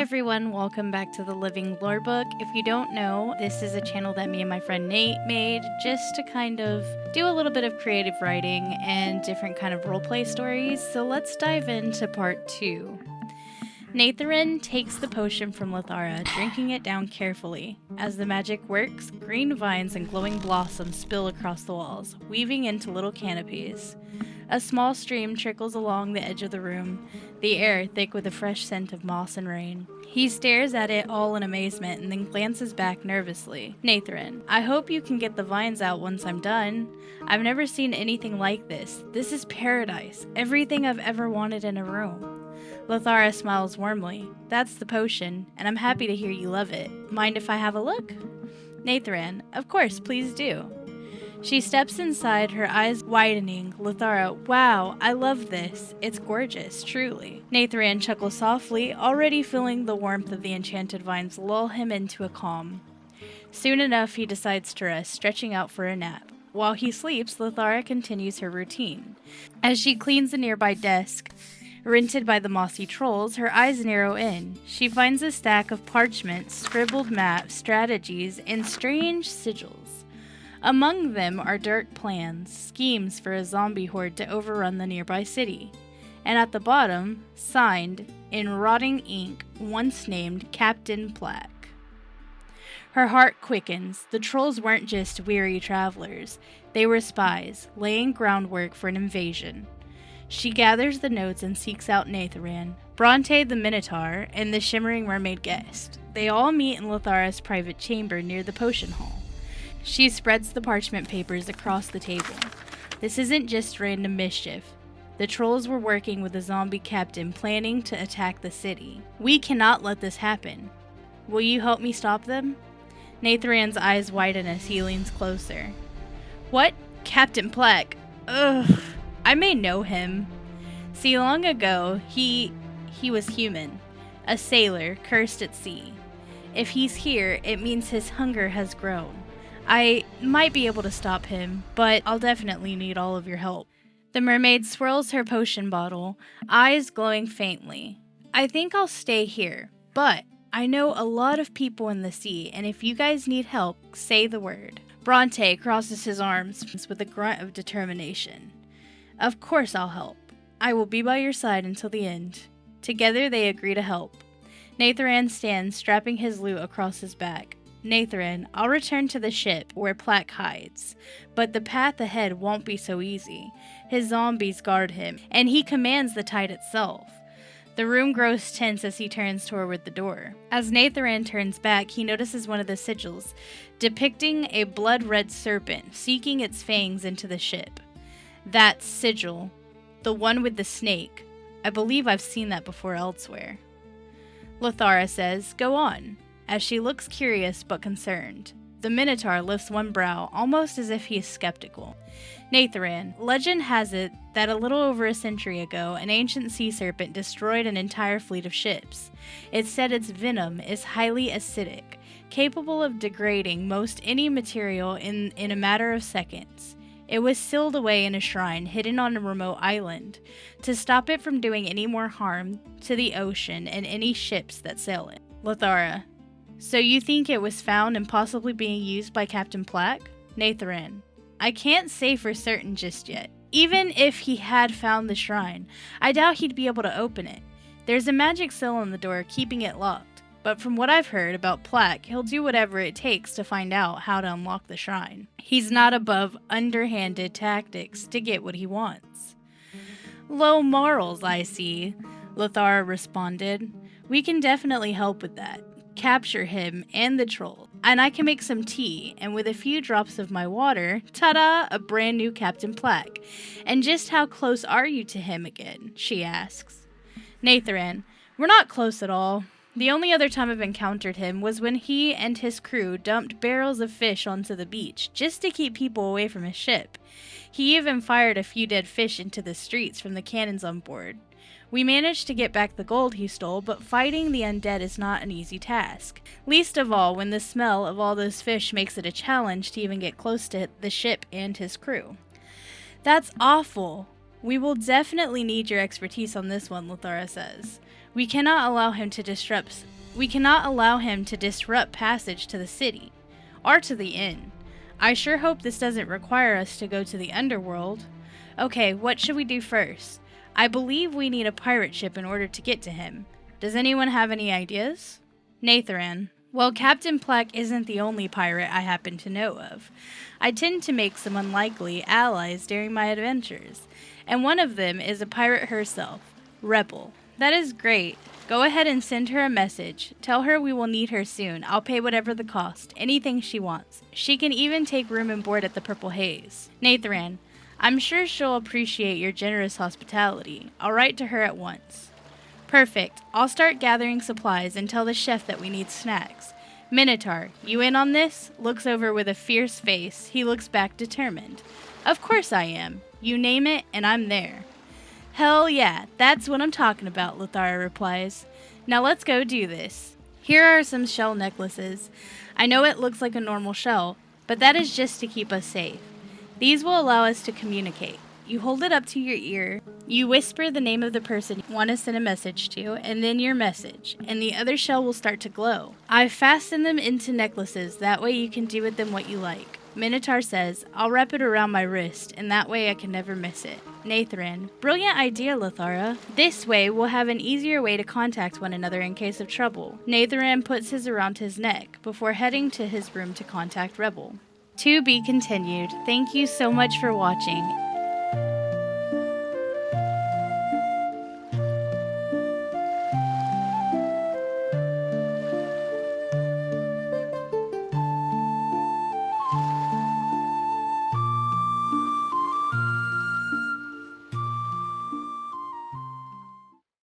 everyone, welcome back to the Living Lore Book. If you don't know, this is a channel that me and my friend Nate made just to kind of do a little bit of creative writing and different kind of roleplay stories. So let's dive into part 2. Natharren takes the potion from Lethara, drinking it down carefully. As the magic works, green vines and glowing blossoms spill across the walls, weaving into little canopies. A small stream trickles along the edge of the room, the air thick with a fresh scent of moss and rain. He stares at it all in amazement and then glances back nervously. Natharren, I hope you can get the vines out once I'm done. I've never seen anything like this. This is paradise. Everything I've ever wanted in a room. Lethara smiles warmly. That's the potion, and I'm happy to hear you love it. Mind if I have a look? Natharren, of course, please do. She steps inside, her eyes widening. Lethara, wow, I love this. It's gorgeous, truly. Natharren chuckles softly, already feeling the warmth of the enchanted vines lull him into a calm. Soon enough, he decides to rest, stretching out for a nap. While he sleeps, Lethara continues her routine. As she cleans the nearby desk, rented by the mossy trolls, her eyes narrow in. She finds a stack of parchments, scribbled maps, strategies, and strange sigils. Among them are dark plans, schemes for a zombie horde to overrun the nearby city. And at the bottom, signed, in rotting ink, once named Captain Plaque. Her heart quickens. The trolls weren't just weary travelers. They were spies, laying groundwork for an invasion. She gathers the notes and seeks out Natharren, Bronte the Minotaur, and the Shimmering Mermaid guest. They all meet in Lethara's private chamber near the potion hall. She spreads the parchment papers across the table. This isn't just random mischief. The trolls were working with the zombie captain planning to attack the city. We cannot let this happen. Will you help me stop them? Natharren's eyes widen as he leans closer. What? Captain Plaque? Ugh. I may know him. See, long ago, he was human. A sailor, cursed at sea. If he's here, it means his hunger has grown. I might be able to stop him, but I'll definitely need all of your help. The mermaid swirls her potion bottle, eyes glowing faintly. I think I'll stay here, but I know a lot of people in the sea, and if you guys need help, say the word. Bronte crosses his arms with a grunt of determination. Of course I'll help. I will be by your side until the end. Together they agree to help. Natharren stands, strapping his loot across his back. Natharren, I'll return to the ship where Plaque hides, but the path ahead won't be so easy. His zombies guard him, and he commands the tide itself. The room grows tense as he turns toward the door. As Natharren turns back, he notices one of the sigils, depicting a blood-red serpent seeking its fangs into the ship. That sigil, the one with the snake, I believe I've seen that before elsewhere. Lethara says, go on, as she looks curious but concerned. The Minotaur lifts one brow, almost as if he is skeptical. Natharren, legend has it that a little over a century ago, an ancient sea serpent destroyed an entire fleet of ships. It's said its venom is highly acidic, capable of degrading most any material in a matter of seconds. It was sealed away in a shrine hidden on a remote island to stop it from doing any more harm to the ocean and any ships that sail it. Lethara, so you think it was found and possibly being used by Captain Plaque? Natharren, I can't say for certain just yet. Even if he had found the shrine, I doubt he'd be able to open it. There's a magic seal on the door keeping it locked, but from what I've heard about Plaque, he'll do whatever it takes to find out how to unlock the shrine. He's not above underhanded tactics to get what he wants. Low morals, I see, Lethara responded. We can definitely help with that. Capture him and the troll, and I can make some tea, and with a few drops of my water, ta-da, a brand new Captain Plaque. And just how close are you to him again? She asks. Natharren, we're not close at all. The only other time I've encountered him was when he and his crew dumped barrels of fish onto the beach, just to keep people away from his ship. He even fired a few dead fish into the streets from the cannons on board. We managed to get back the gold he stole, but fighting the undead is not an easy task. Least of all when the smell of all those fish makes it a challenge to even get close to the ship and his crew. That's awful. We will definitely need your expertise on this one, Lethara says. We cannot allow him to disrupt passage to the city, or to the inn. I sure hope this doesn't require us to go to the underworld. Okay, what should we do first? I believe we need a pirate ship in order to get to him. Does anyone have any ideas? Natharren. Well, Captain Plaque isn't the only pirate I happen to know of. I tend to make some unlikely allies during my adventures, and one of them is a pirate herself, Rebel. That is great. Go ahead and send her a message. Tell her we will need her soon. I'll pay whatever the cost, anything she wants. She can even take room and board at the Purple Haze. Natharren. I'm sure she'll appreciate your generous hospitality. I'll write to her at once. Perfect. I'll start gathering supplies and tell the chef that we need snacks. Minotaur, you in on this? Looks over with a fierce face. He looks back determined. Of course I am. You name it, and I'm there. Hell yeah, that's what I'm talking about, Lethara replies. Now let's go do this. Here are some shell necklaces. I know it looks like a normal shell, but that is just to keep us safe. These will allow us to communicate. You hold it up to your ear, you whisper the name of the person you want to send a message to, and then your message, and the other shell will start to glow. I've fastened them into necklaces, that way you can do with them what you like. Minotaur says, I'll wrap it around my wrist, and that way I can never miss it. Natharren, brilliant idea, Lethara. This way, we'll have an easier way to contact one another in case of trouble. Natharren puts his around his neck, before heading to his room to contact Rebel. To be continued. Thank you so much for watching.